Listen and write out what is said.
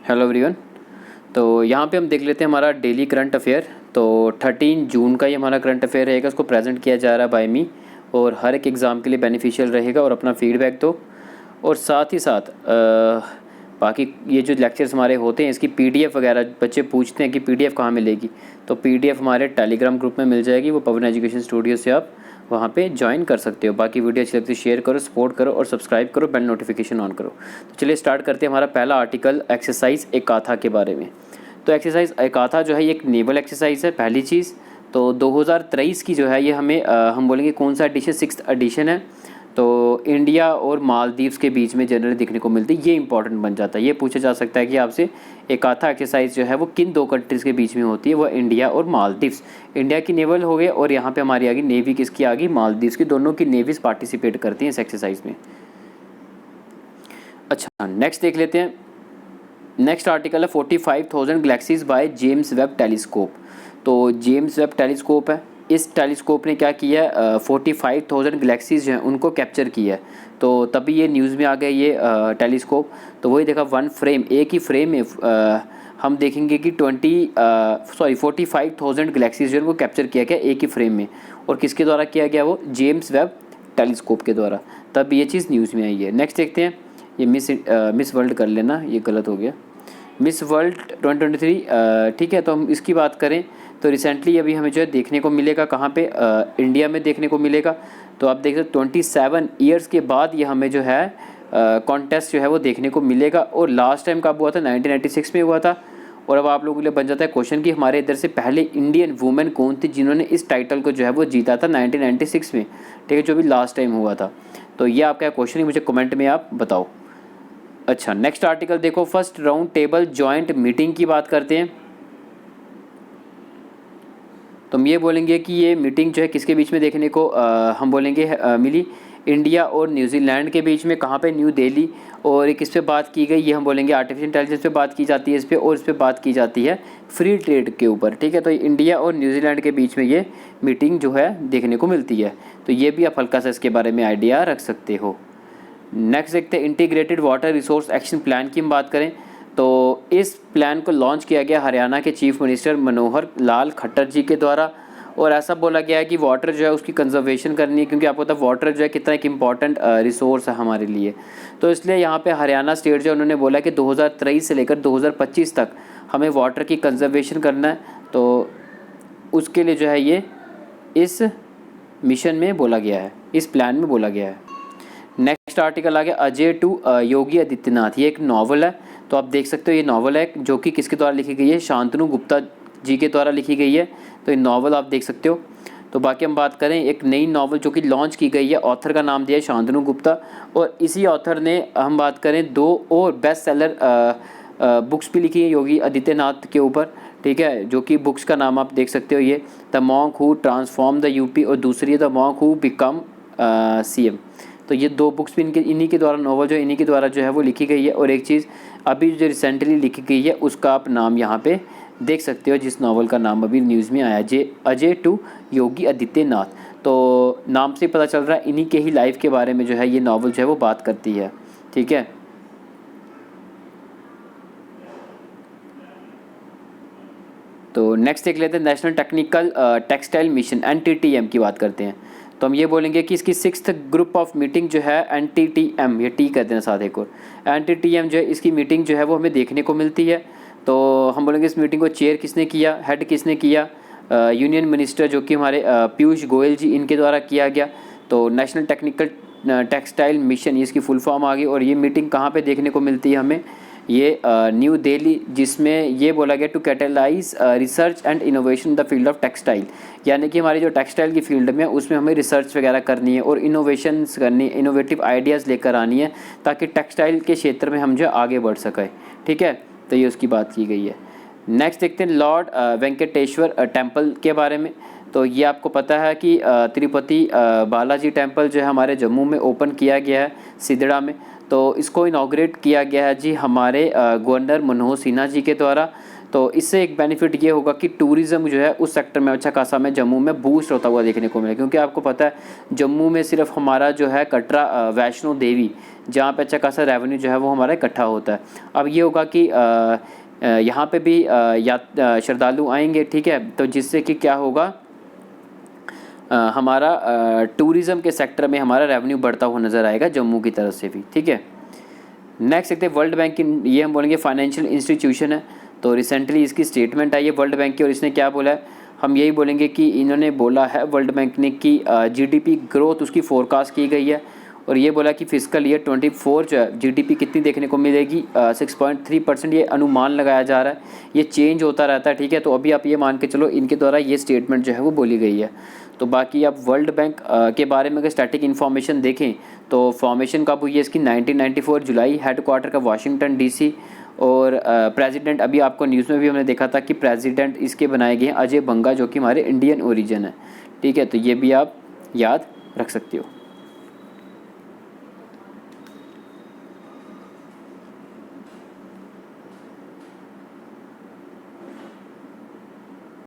Hello everyone. तो यहाँ पे हम देख लेते हैं हमारा डेली करंट अफेयर। तो 13 जून का ये हमारा करंट अफेयर रहेगा, उसको प्रेजेंट किया जा रहा है बाय मी, और हर एक एग्ज़ाम के लिए बेनिफिशियल रहेगा। और अपना फीडबैक दो, और साथ ही साथ बाकी ये जो लेक्चर्स हमारे होते हैं इसकी पीडीएफ वगैरह बच्चे पूछते हैं कि पीडीएफ कहाँ मिलेगी, तो पीडीएफ हमारे टेलीग्राम ग्रुप में मिल जाएगी। वो पवन एजुकेशन स्टूडियो से आप वहाँ पे ज्वाइन कर सकते हो। बाकी वीडियो अच्छी लगती है शेयर करो, सपोर्ट करो और सब्सक्राइब करो, बेल नोटिफिकेशन ऑन करो। तो चलिए स्टार्ट करते हैं हमारा पहला आर्टिकल एक्सरसाइज एकाथा के बारे में। तो एक्सरसाइज एकाथा जो है ये एक नेवल एक्सरसाइज है, पहली चीज़। तो 2023 की जो है ये हमें हम बोलेंगे कौन सा एडिशन, 6th एडिशन है। तो इंडिया और मालदीव्स के बीच में जनरली देखने को मिलती है, ये इंपॉर्टेंट बन जाता है। ये पूछा जा सकता है कि आपसे एकाथा एक्सरसाइज जो है वो किन दो कंट्रीज़ के बीच में होती है, वो इंडिया और मालदीव्स। इंडिया की नेवल हो गए और यहाँ पे हमारी आ गई नेवी, किसकी आ गई, मालदीव्स की। दोनों की नेवीज पार्टिसिपेट करती हैं इस एक्सरसाइज में। अच्छा, नेक्स्ट देख लेते हैं। नेक्स्ट आर्टिकल है 45,000 galaxies by James Webb telescope. तो जेम्स वेब टेलीस्कोप है, इस टेलीस्कोप ने क्या किया है, 45,000 गैलेक्सीज जो हैं उनको कैप्चर किया है। तो तभी ये न्यूज़ में आ गया ये टेलीस्कोप। तो वही देखा, वन फ्रेम, एक ही फ्रेम में हम देखेंगे कि 45,000 गैलेक्सीज जो है वो कैप्चर किया गया एक ही फ्रेम में। और किसके द्वारा किया गया, वो जेम्स वेब टेलीस्कोप के द्वारा। तब ये चीज़ न्यूज़ में आई है। नेक्स्ट देखते हैं, ये मिस वर्ल्ड कर लेना, ये गलत हो गया, मिस वर्ल्ड 2023। ठीक है, तो हम इसकी बात करें तो रिसेंटली अभी हमें जो है देखने को मिलेगा कहाँ पे, इंडिया में देखने को मिलेगा। तो आप देख सकते 27 ईयर्स के बाद ये हमें जो है कॉन्टेस्ट जो है वो देखने को मिलेगा। और लास्ट टाइम कब हुआ था, 1996 में हुआ था। और अब आप लोगों के लिए बन जाता है क्वेश्चन कि हमारे इधर से पहले इंडियन वुमेन कौन थी जिन्होंने इस टाइटल को जो है वो जीता था 1996 में, ठीक है, जो भी लास्ट टाइम हुआ था। तो ये आपका क्वेश्चन है, मुझे कमेंट में आप बताओ। अच्छा, नेक्स्ट आर्टिकल देखो, first round table joint meeting की बात करते हैं। तो हम ये बोलेंगे कि ये मीटिंग जो है किसके बीच में देखने को हम बोलेंगे मिली, इंडिया और न्यूजीलैंड के बीच में। कहाँ पे, न्यू दिल्ली। और एक इस पे बात की गई, ये हम बोलेंगे आर्टिफिशियल इंटेलिजेंस पे बात की जाती है इस पे, और इस पे बात की जाती है फ्री ट्रेड के ऊपर, ठीक है। तो इंडिया और न्यूजीलैंड के बीच में ये मीटिंग जो है देखने को मिलती है। तो ये भी आप हल्का सा इसके बारे में आइडिया रख सकते हो। नेक्स्ट देखते हैं integrated water resource action plan की हम बात करें। तो इस प्लान को लॉन्च किया गया हरियाणा के चीफ मिनिस्टर मनोहर लाल खट्टर जी के द्वारा। और ऐसा बोला गया है कि वाटर जो है उसकी कंजर्वेशन करनी है, क्योंकि आपको पता है वाटर जो है कितना एक इम्पॉर्टेंट रिसोर्स है हमारे लिए। तो इसलिए यहाँ पे हरियाणा स्टेट जो है उन्होंने बोला कि 2023 से लेकर 2025 तक हमें वाटर की कंजर्वेशन करना है। तो उसके लिए जो है ये इस मिशन में बोला गया है, इस प्लान में बोला गया है। नेक्स्ट आर्टिकल आ गया अजय टू योगी आदित्यनाथ। ये एक नावल है, तो आप देख सकते हो ये नावल है जो कि किसके द्वारा लिखी गई है, शांतनु गुप्ता जी के द्वारा लिखी गई है। तो ये नावल आप देख सकते हो। तो बाकी हम बात करें एक नई नावल जो कि लॉन्च की गई है, ऑथर का नाम दिया है शांतनु गुप्ता। और इसी ऑथर ने हम बात करें 2 और बेस्ट सेलर बुक्स भी लिखी है योगी आदित्यनाथ के ऊपर, ठीक है। जो कि बुक्स का नाम आप देख सकते हो, ये the monk who transform the UP और दूसरी है the monk who become CM. तो ये 2 बुक्स भी इन्हीं के द्वारा, नॉवल जो इन्हीं के द्वारा जो है वो लिखी गई है। और एक चीज़ अभी जो रिसेंटली लिखी गई है उसका आप नाम यहाँ पे देख सकते हो, जिस नावल का नाम अभी न्यूज़ में आया है, अजय टू योगी आदित्यनाथ। तो नाम से पता चल रहा है इन्हीं के ही लाइफ के बारे में जो है ये नावल जो है वो बात करती है, ठीक है। तो नेक्स्ट देख लेते हैं national technical textile mission NTTM की बात करते हैं। तो हम ये बोलेंगे कि इसकी 6th ग्रुप ऑफ मीटिंग जो है NTTM, ये टी कहते हैं साथ एक और, NTTM जो है इसकी मीटिंग जो है वो हमें देखने को मिलती है। तो हम बोलेंगे इस मीटिंग को चेयर किसने किया, हेड किसने किया, यूनियन मिनिस्टर जो कि हमारे पीयूष गोयल जी, इनके द्वारा किया गया। तो नेशनल टेक्निकल टेक्सटाइल मिशन इसकी फुल फॉर्म आ गई। और ये मीटिंग कहाँ पे देखने को मिलती है हमें, ये न्यू दिल्ली, जिसमें ये बोला गया to catalyse research and innovation in the field of textile. यानी कि हमारी जो टेक्सटाइल की फील्ड में उसमें हमें रिसर्च वगैरह करनी है और इनोवेशंस करनी है, इनोवेटिव आइडियाज़ लेकर आनी है, ताकि टेक्सटाइल के क्षेत्र में हम जो आगे बढ़ सकें, ठीक है। तो ये उसकी बात की गई है। नेक्स्ट देखते हैं लॉर्ड वेंकटेश्वर टेम्पल के बारे में। तो ये आपको पता है कि तिरुपति बालाजी टेम्पल जो है हमारे जम्मू में ओपन किया गया है, सिदड़ा में। तो इसको इनॉग्रेट किया गया है जी हमारे गवर्नर मनोहर सिन्हा जी के द्वारा। तो इससे एक बेनिफिट ये होगा कि टूरिज़्म जो है उस सेक्टर में अच्छा खासा हमें जम्मू में बूस्ट होता हुआ देखने को मिलेगा, क्योंकि आपको पता है जम्मू में सिर्फ हमारा जो है कटरा वैष्णो देवी जहाँ पे अच्छा खासा रेवेन्यू जो है वो हमारा इकट्ठा होता है। अब ये होगा कि यहाँ पे भी श्रद्धालु आएंगे, ठीक है, तो जिससे कि क्या होगा हमारा टूरिज़्म के सेक्टर में हमारा रेवेन्यू बढ़ता हुआ नज़र आएगा जम्मू की तरफ से भी, ठीक है। नेक्स्ट देखते हैं वर्ल्ड बैंक की, ये हम बोलेंगे फाइनेंशियल इंस्टीट्यूशन है, तो रिसेंटली इसकी स्टेटमेंट आई है वर्ल्ड बैंक की और इसने क्या बोला है, हम यही बोलेंगे कि इन्होंने बोला है वर्ल्ड बैंक ने कि जीडीपी ग्रोथ उसकी फोरकास्ट की गई है और ये बोला कि फिजिकल ईयर 24 जो है जीडीपी कितनी देखने को मिलेगी 6.3% ये अनुमान लगाया जा रहा है, ये चेंज होता रहता है, ठीक है। तो अभी आप ये मान के चलो इनके द्वारा ये स्टेटमेंट जो है वो बोली गई है। तो बाकी आप वर्ल्ड बैंक के बारे में अगर स्टैटिक इन्फॉर्मेशन देखें तो फॉर्मेशन कब हुई है इसकी 1994 जुलाई, हेडक्वार्टर का वाशिंगटन डीसी और प्रेसिडेंट अभी आपको न्यूज़ में भी हमने देखा था कि प्रेसिडेंट इसके बनाए गए हैं अजय बंगा जो कि हमारे इंडियन ओरिजिन है, ठीक है। तो ये भी आप याद रख सकते हो।